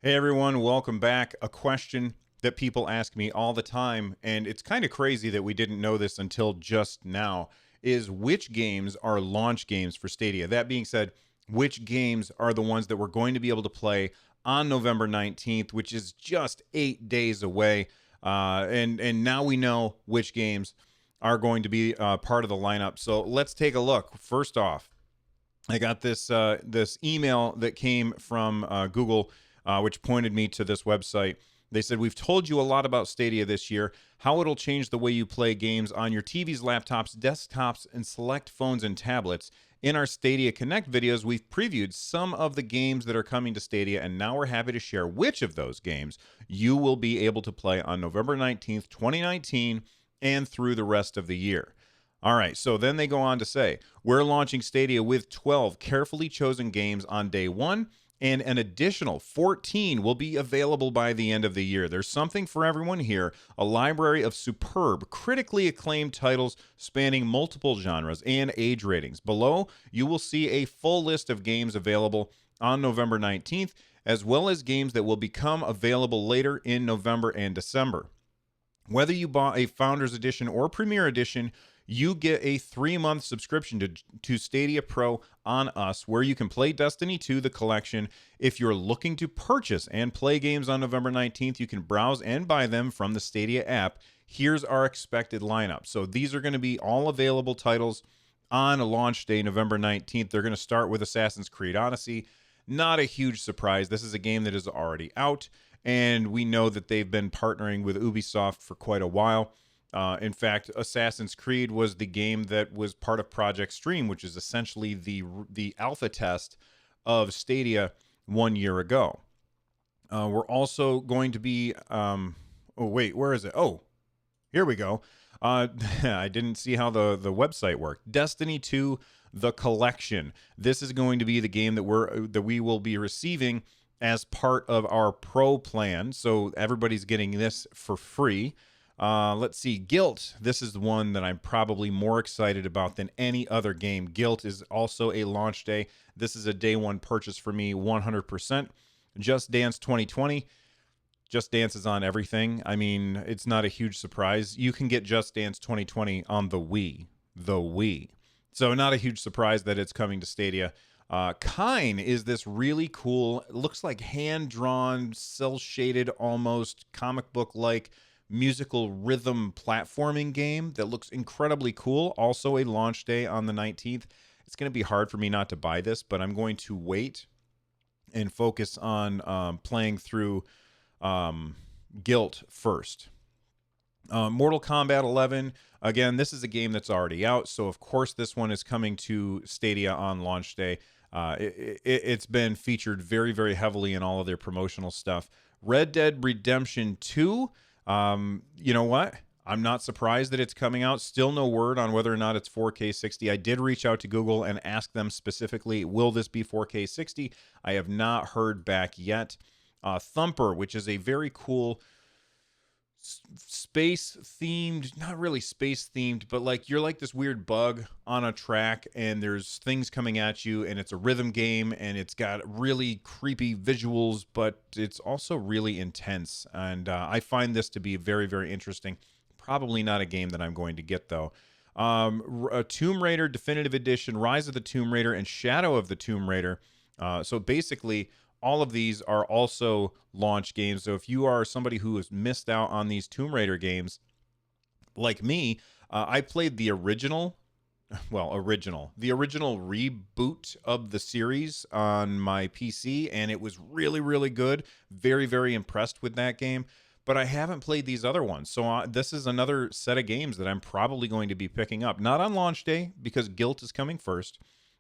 Hey everyone, welcome back. A question that people ask me all the time, and it's kind of crazy that we didn't know this until just now, is which games are launch games for Stadia? That being said, which games are the ones that we're going to be able to play on November 19th, which is just 8 days away. And now we know which games are going to be part of the lineup. So let's take a look. First off, I got this email that came from Google, which pointed me to this website. They said, "We've told you a lot about Stadia this year, how it'll change the way you play games on your TVs, laptops, desktops, and select phones and tablets. In our Stadia Connect videos, we've previewed some of the games that are coming to Stadia, and now we're happy to share which of those games you will be able to play on November 19th, 2019, and through the rest of the year." All right, so then they go on to say, "We're launching Stadia with 12 carefully chosen games on day one, and an additional 14 will be available by the end of the year. There's something for everyone here, a library of superb, critically acclaimed titles spanning multiple genres and age ratings. Below, you will see a full list of games available on November 19th, as well as games that will become available later in November and December. Whether you bought a Founders Edition or Premier Edition, you get a 3-month subscription to Stadia Pro on us, where you can play Destiny 2, the collection. If you're looking to purchase and play games on November 19th, you can browse and buy them from the Stadia app. Here's our expected lineup." So these are going to be all available titles on launch day, November 19th. They're going to start with Assassin's Creed Odyssey. Not a huge surprise. This is a game that is already out, and we know that they've been partnering with Ubisoft for quite a while. In fact, Assassin's Creed was the game that was part of Project Stream, which is essentially the alpha test of Stadia 1 year ago. We're also going to be. Oh wait, where is it? Oh, here we go. I didn't see how the website worked. Destiny 2, the collection. This is going to be the game that we will be receiving as part of our Pro plan. So everybody's getting this for free. Let's see, GYLT. This is the one that I'm probably more excited about than any other game. GYLT is also a launch day. This is a day one purchase for me, 100%. Just Dance 2020. Just Dance is on everything. I mean, it's not a huge surprise. You can get Just Dance 2020 on the Wii. The Wii. So not a huge surprise that it's coming to Stadia. Kine is this really cool, looks like hand-drawn, cel-shaded, almost comic book-like musical rhythm platforming game that looks incredibly cool. Also a launch day on the 19th. It's going to be hard for me not to buy this, but I'm going to wait and focus on playing through GYLT first. Mortal Kombat 11. Again, this is a game that's already out, so of course this one is coming to Stadia on launch day. It's been featured very, very heavily in all of their promotional stuff. Red Dead Redemption 2. You know what? I'm not surprised that it's coming out. Still no word on whether or not it's 4K 60. I did reach out to Google and ask them specifically, will this be 4K 60? I have not heard back yet. Thumper, which is a very cool space themed, not really space themed, but like you're like this weird bug on a track and there's things coming at you, and it's a rhythm game and it's got really creepy visuals, but it's also really intense. And I find this to be very, very interesting. Probably not a game that I'm going to get though. Tomb Raider Definitive Edition, Rise of the Tomb Raider, and Shadow of the Tomb Raider. So basically, all of these are also launch games. So if you are somebody who has missed out on these Tomb Raider games, like me, I played the original reboot of the series on my PC, and it was really, really good. Very, very impressed with that game. But I haven't played these other ones. So this is another set of games that I'm probably going to be picking up. Not on launch day, because GYLT is coming first.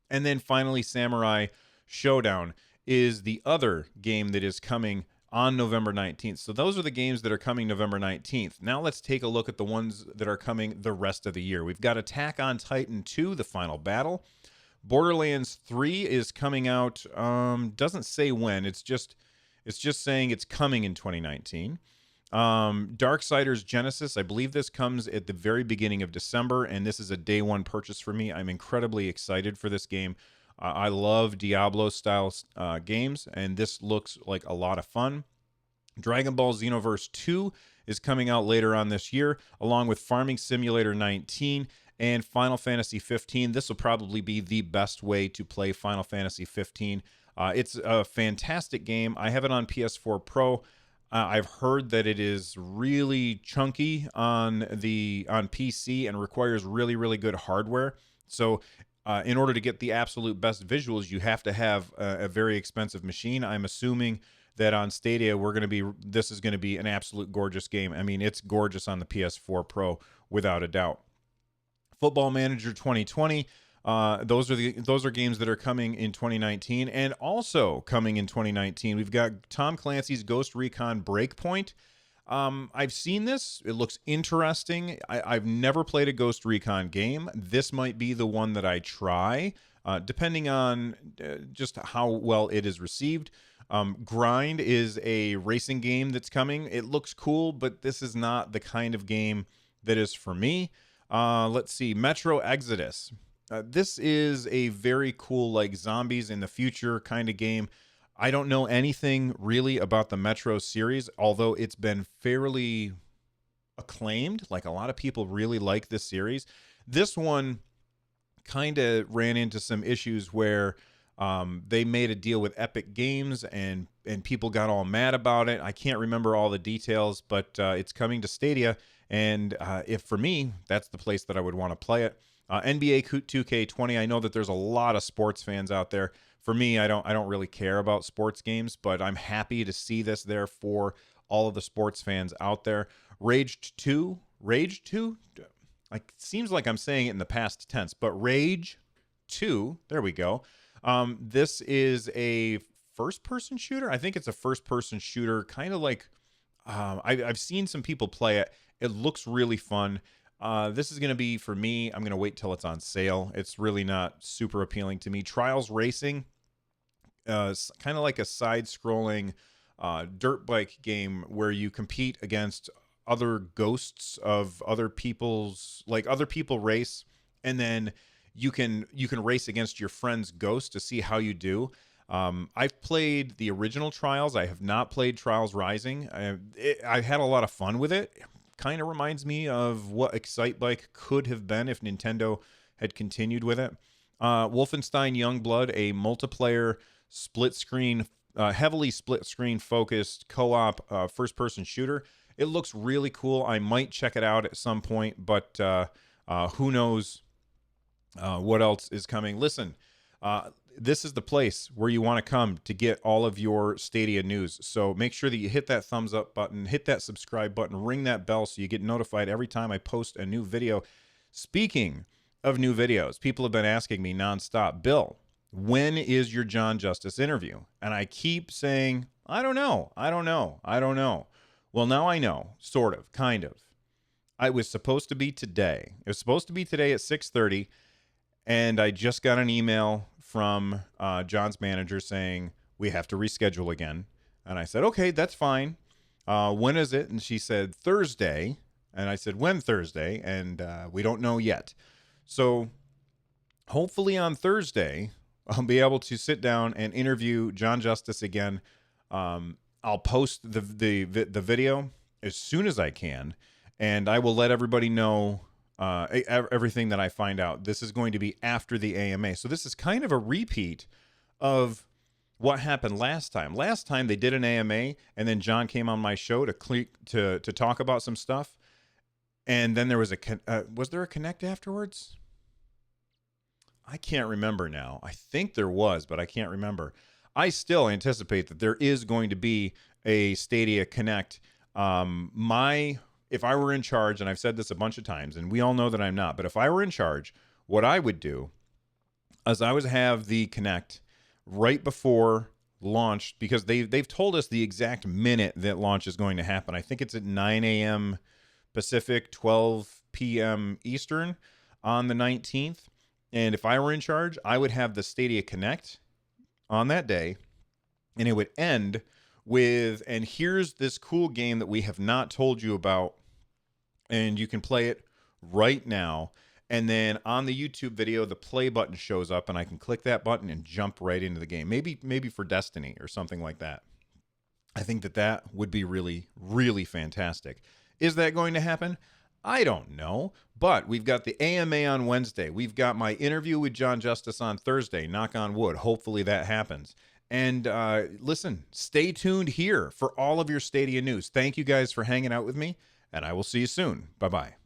And then finally, Samurai SHODOWN is the other game that is coming on November 19th. So those are the games that are coming November 19th. Now let's take a look at the ones that are coming the rest of the year. We've got Attack on Titan 2, The Final Battle. Borderlands 3 is coming out, doesn't say when. It's just saying it's coming in 2019. Darksiders Genesis, I believe this comes at the very beginning of December, and this is a day one purchase for me. I'm incredibly excited for this game. I love Diablo style games, and this looks like a lot of fun. Dragon Ball Xenoverse 2 is coming out later on this year, along with Farming Simulator 19 and Final Fantasy 15. This will probably be the best way to play Final Fantasy 15. It's a fantastic game. I have it on PS4 Pro. I've heard that it is really chunky on PC and requires really, really good hardware. So in order to get the absolute best visuals, you have to have a very expensive machine. I'm assuming that on Stadia this is going to be an absolute gorgeous game. I mean, it's gorgeous on the PS4 Pro without a doubt. Football Manager 2020. Those are games that are coming in 2019, and also coming in 2019, we've got Tom Clancy's Ghost Recon Breakpoint. I've seen this. It looks interesting. I've never played a Ghost Recon game. This might be the one that I try, depending on just how well it is received. Grind is a racing game that's coming. It looks cool, but this is not the kind of game that is for me. Let's see, Metro Exodus. This is a very cool, like, zombies in the future kind of game. I don't know anything really about the Metro series, although it's been fairly acclaimed. Like, a lot of people really like this series. This one kind of ran into some issues where they made a deal with Epic Games, and people got all mad about it. I can't remember all the details, but it's coming to Stadia, and if for me, that's the place that I would want to play it. NBA 2K20. I know that there's a lot of sports fans out there. For me, I don't really care about sports games, but I'm happy to see this there for all of the sports fans out there. Rage 2. Like, seems like I'm saying it in the past tense, but Rage 2. There we go. This is a first-person shooter. I think it's a first-person shooter, kind of like I've seen some people play it. It looks really fun. This is going to be, for me, I'm going to wait till it's on sale. It's really not super appealing to me. Trials Racing, kind of like a side-scrolling dirt bike game where you compete against other ghosts of other people's, like, other people race, and then you can race against your friend's ghost to see how you do. I've played the original Trials. I have not played Trials Rising. I've had a lot of fun with it. Kind of reminds me of what Excitebike could have been if Nintendo had continued with it. Wolfenstein Youngblood, a multiplayer split screen, heavily split screen focused co-op first-person shooter. It looks really cool. I might check it out at some point, but who knows what else is coming. Listen, this is the place where you want to come to get all of your Stadia news. So make sure that you hit that thumbs up button, hit that subscribe button, ring that bell so you get notified every time I post a new video. Speaking of new videos, people have been asking me nonstop, Bill, when is your John Justice interview? And I keep saying, I don't know. Well, now I know, sort of, kind of. It was supposed to be today. It was supposed to be today at 6:30, and I just got an email from John's manager saying we have to reschedule again. And I said, okay, that's fine. When is it? And she said Thursday. And I said, when Thursday? And we don't know yet. So hopefully on Thursday, I'll be able to sit down and interview John Justice again. I'll post the video as soon as I can, and I will let everybody know everything that I find out. This is going to be after the AMA. So this is kind of a repeat of what happened last time. Last time they did an AMA, and then John came on my show to talk about some stuff. And then there was was there a Connect afterwards? I can't remember now. I think there was, but I can't remember. I still anticipate that there is going to be a Stadia Connect. If I were in charge, and I've said this a bunch of times, and we all know that I'm not, but if I were in charge, what I would do is I would have the Connect right before launch, because they've told us the exact minute that launch is going to happen. I think it's at 9 a.m. Pacific, 12 p.m. Eastern on the 19th. And if I were in charge, I would have the Stadia Connect on that day, and it would end with, and here's this cool game that we have not told you about, and you can play it right now. And then on the YouTube video, the play button shows up and I can click that button and jump right into the game. Maybe for Destiny or something like that. I think that would be really, really fantastic. Is that going to happen? I don't know, but we've got the AMA on Wednesday. We've got my interview with John Justice on Thursday. Knock on wood. Hopefully that happens. And listen, stay tuned here for all of your Stadia news. Thank you guys for hanging out with me, and I will see you soon. Bye-bye.